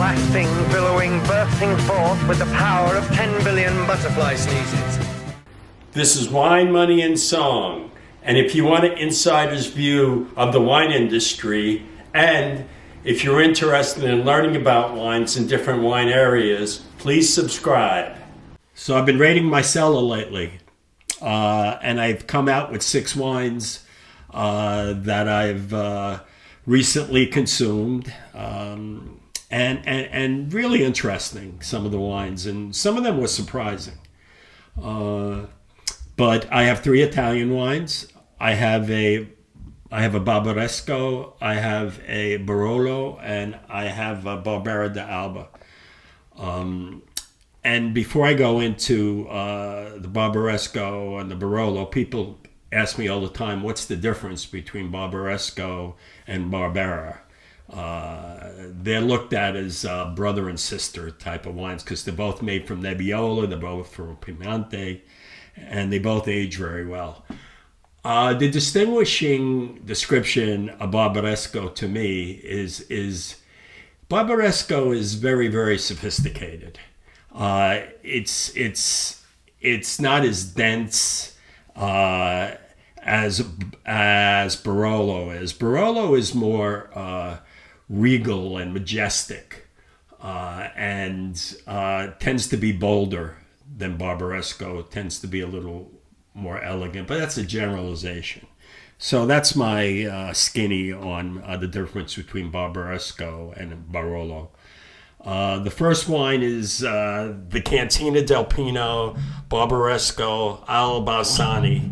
blasting, billowing, bursting forth with the power of 10 billion butterfly sneezes. This is Wine, Money, and Song. And if you want an insider's view of the wine industry, and if you're interested in learning about wines in different wine areas, please subscribe. So I've been rating my cellar lately, and I've come out with 6 wines that I've recently consumed, and really interesting, some of the wines, and some of them were surprising. But I have 3 Italian wines. I have a Barbaresco, I have a Barolo, and I have a Barbera d'Alba. And before I go into the Barbaresco and the Barolo, people ask me all the time, what's the difference between Barbaresco and Barbera? They're looked at as brother and sister type of wines because they're both made from Nebbiolo, they're both from Piedmont, and they both age very well. The distinguishing description of Barbaresco to me is Barbaresco is very, very sophisticated. It's not as dense as Barolo is. Barolo is more regal and majestic, and tends to be bolder than Barbaresco. It tends to be a little more elegant, but that's a generalization. So that's my skinny on the difference between Barbaresco and Barolo. The first wine is the Cantina del Pino Barbaresco al Balsani,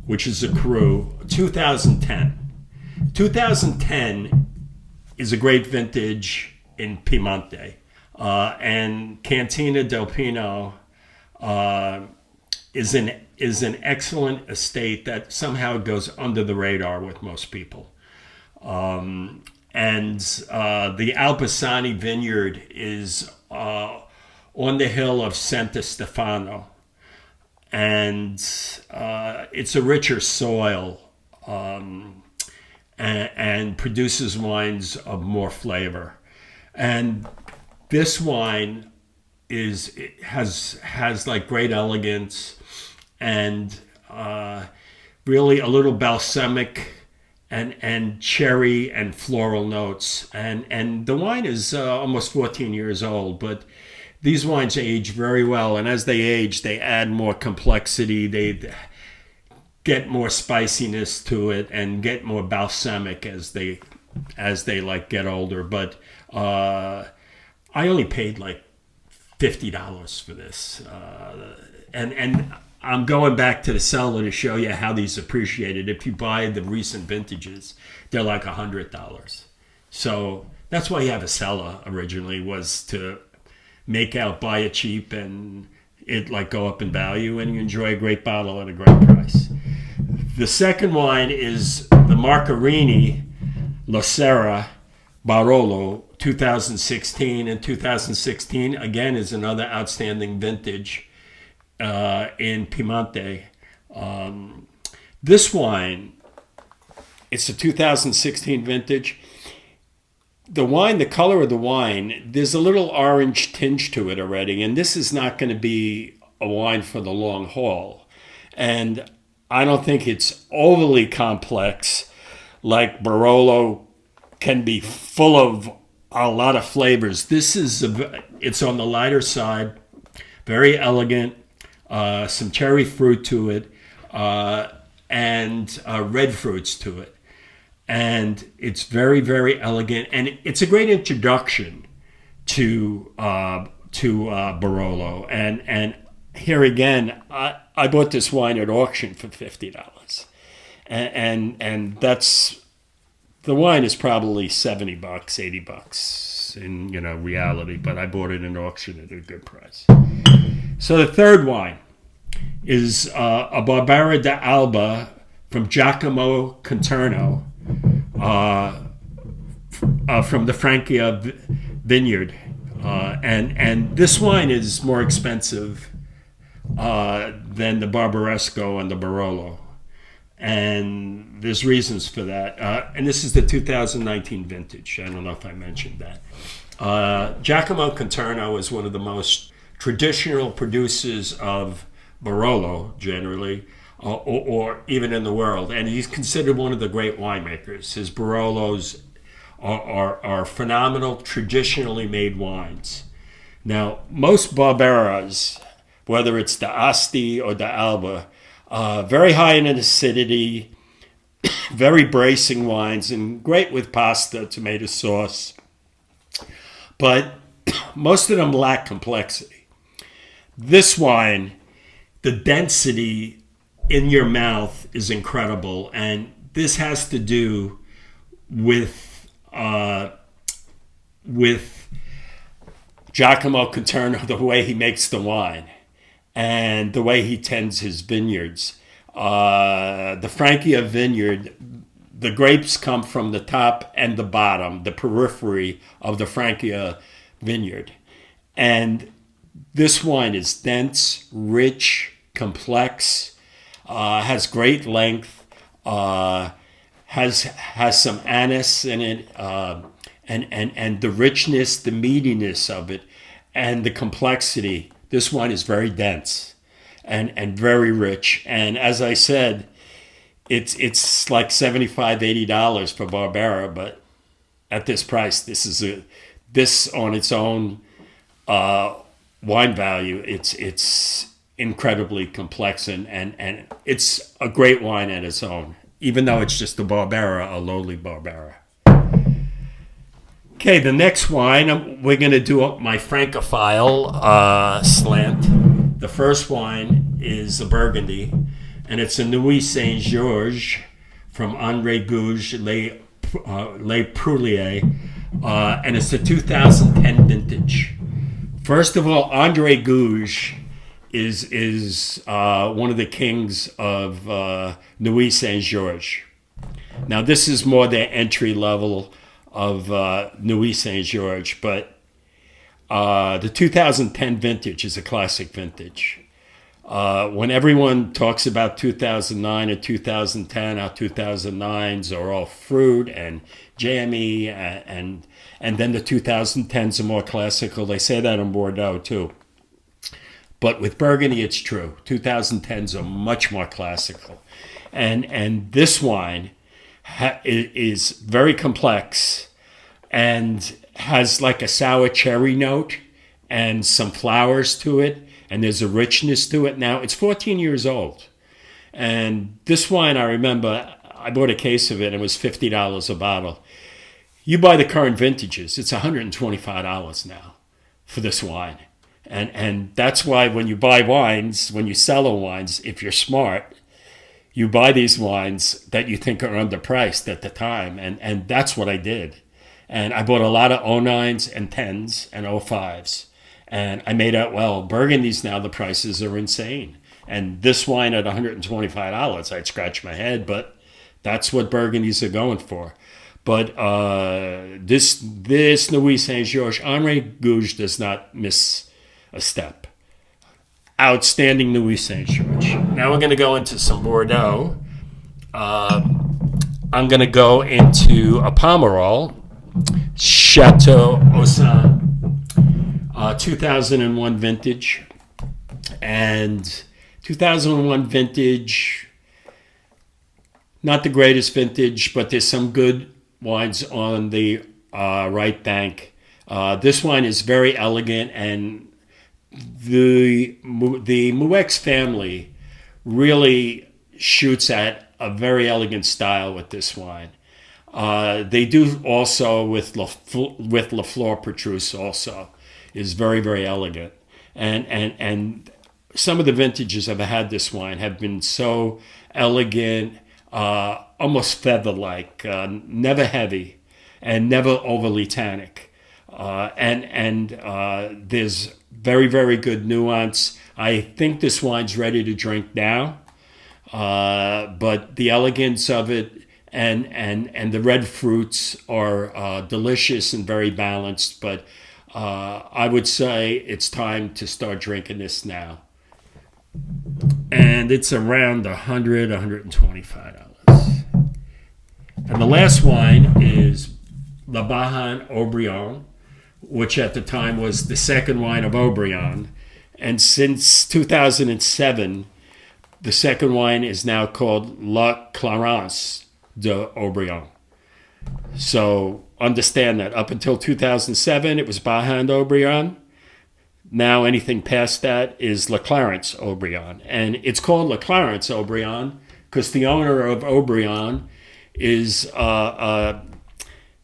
which is a cru, 2010. 2010 is a great vintage in Piedmont, and Cantina del Pino is an excellent estate that somehow goes under the radar with most people. And the Albasani vineyard is on the hill of Santa Stefano, and it's a richer soil, and produces wines of more flavor. And this wine has like great elegance and really a little balsamic and cherry and floral notes. And the wine is almost 14 years old, but these wines age very well. And as they age, they add more complexity. They get more spiciness to it and get more balsamic as they like get older. But I only paid like $50 for this, and I'm going back to the cellar to show you how these appreciated. If you buy the recent vintages, they're like $100. So that's why you have a cellar originally, was to make out, buy it cheap, and it like go up in value, and you enjoy a great bottle at a great price. The second wine is the Marcarini Cellar Barolo 2016, and 2016 again is another outstanding vintage in Piedmont. This wine, it's a 2016 vintage. The color of the wine, there's a little orange tinge to it already, and this is not going to be a wine for the long haul. And I don't think it's overly complex like Barolo can be, full of a lot of flavors. This is it's on the lighter side, very elegant, some cherry fruit to it, and red fruits to it. And it's very, very elegant, and it's a great introduction to Barolo. And here again, I bought this wine at auction for $50, and that's, the wine is probably $70, $80 in reality, but I bought it in auction at a good price. So the third wine is a Barbera d'Alba from Giacomo Conterno, from the Francia vineyard, and this wine is more expensive than the Barbaresco and the Barolo. And there's reasons for that. And this is the 2019 vintage. I don't know if I mentioned that. Giacomo Conterno is one of the most traditional producers of Barolo, generally, or even in the world, and he's considered one of the great winemakers. His Barolos are phenomenal, traditionally made wines. Now, most Barberas, whether it's the Asti or the Alba, very high in acidity, very bracing wines, and great with pasta, tomato sauce. But most of them lack complexity. This wine, the density in your mouth is incredible, and this has to do with Giacomo Conterno, the way he makes the wine and the way he tends his vineyards. The Francia vineyard, the grapes come from the top and the bottom, the periphery of the Francia vineyard. And this wine is dense, rich, complex, has great length, has some anise in it, and the richness, the meatiness of it, and the complexity. This wine is very dense and very rich. And as I said, it's like $75, $80 for Barbera, but at this price, this on its own wine value, it's incredibly complex and it's a great wine at its own, even though it's just a Barbera, a lowly Barbera. Okay, the next wine, we're going to do my Francophile slant. The first wine is a Burgundy, and it's a Nuits-Saint-Georges from André Gouges Les Prouliers, and it's a 2010 vintage. First of all, André Gouges is one of the kings of Nuits-Saint-Georges. Now, this is more the entry level of Nuits-Saint-Georges, but the 2010 vintage is a classic vintage. When everyone talks about 2009 or 2010, our 2009s are all fruit and jammy, and then the 2010s are more classical. They say that in Bordeaux too. But with Burgundy, it's true. 2010s are much more classical. And this wine is very complex and has like a sour cherry note and some flowers to it, and there's a richness to it. Now, it's 14 years old. And this wine, I remember, I bought a case of it, and it was $50 a bottle. You buy the current vintages, it's $125 now for this wine. And that's why when you buy wines, when you sell wines, if you're smart, you buy these wines that you think are underpriced at the time. And that's what I did. And I bought a lot of 09s and 10s and 05s. And I made out well. Burgundies now, the prices are insane. And this wine at $125, I'd scratch my head, but that's what Burgundies are going for. But this Nuits-Saint-Georges, André Gouges does not miss a step. Outstanding Nuits-Saint-Georges. Now we're going to go into some Bordeaux. I'm going to go into a Pommerol, Chateau Ossan, 2001 vintage. And 2001 vintage, not the greatest vintage, but there's some good wines on the right bank. This wine is very elegant, and the Moueix family really shoots at a very elegant style with this wine. They do also with Lafleur Petrus also is very, very elegant. And some of the vintages I've had this wine have been so elegant, almost feather-like, never heavy, and never overly tannic. And there's very, very good nuance. I think this wine's ready to drink now, but the elegance of it and the red fruits are delicious and very balanced. But I would say it's time to start drinking this now. And it's around $100, $125. And the last wine is the Bahans Haut-Brion which at the time was the second wine of Haut-Brion. And since 2007, the second wine is now called La Clarence de Haut-Brion. So understand that up until 2007, it was Bahans Haut-Brion. Now anything past that is La Clarence Haut-Brion. And it's called La Clarence Haut-Brion because the owner of Haut-Brion is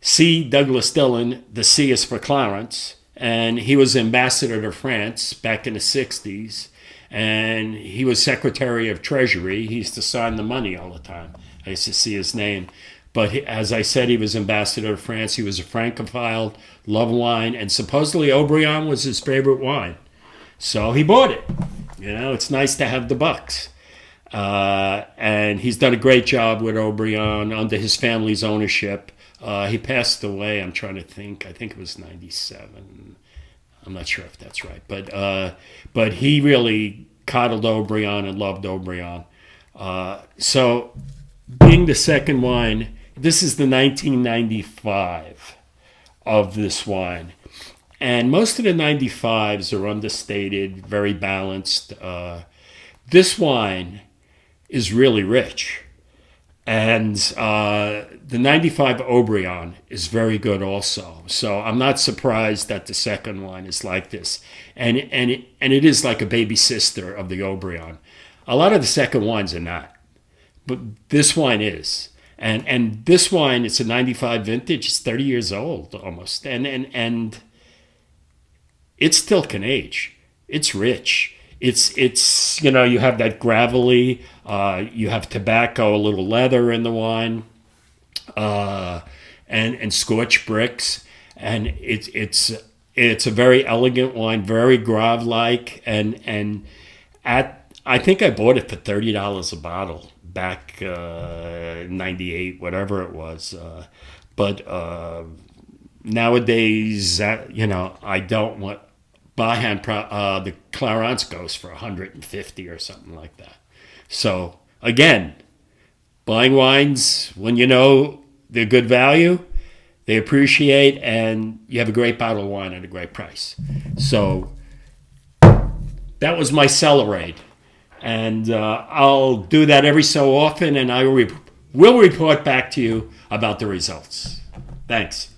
C. Douglas Dillon. The C is for Clarence. And he was ambassador to France back in the 60s. And he was Secretary of Treasury. He used to sign the money all the time. I used to see his name. But as I said, he was ambassador to France. He was a Francophile, loved wine, and supposedly Haut-Brion was his favorite wine. So he bought it. You know, it's nice to have the bucks. And he's done a great job with Haut-Brion under his family's ownership. He passed away, I'm trying to think, I think it was 97. I'm not sure if that's right. But he really coddled Haut-Brion and loved Haut-Brion. So being the second wine, this is the 1995 of this wine. And most of the 95s are understated, very balanced. This wine is really rich. And the 95 Haut-Brion is very good also. So I'm not surprised that the second wine is like this. And it is like a baby sister of the Haut-Brion. A lot of the second wines are not. But this wine is. And this wine, it's a 95 vintage. It's 30 years old almost. And it still can age. It's rich. It's you know, you have that gravelly, you have tobacco, a little leather in the wine, and scorched bricks. And it's a very elegant wine, very Grave-like. And I think I bought it for $30 a bottle back 98, whatever it was. But nowadays, you know, I don't want Bahans. The Clarence goes for 150 or something like that. So again, buying wines when you know they're good value, they appreciate, and you have a great bottle of wine at a great price. So that was my Cellar. And I'll do that every so often, and I will report back to you about the results. Thanks.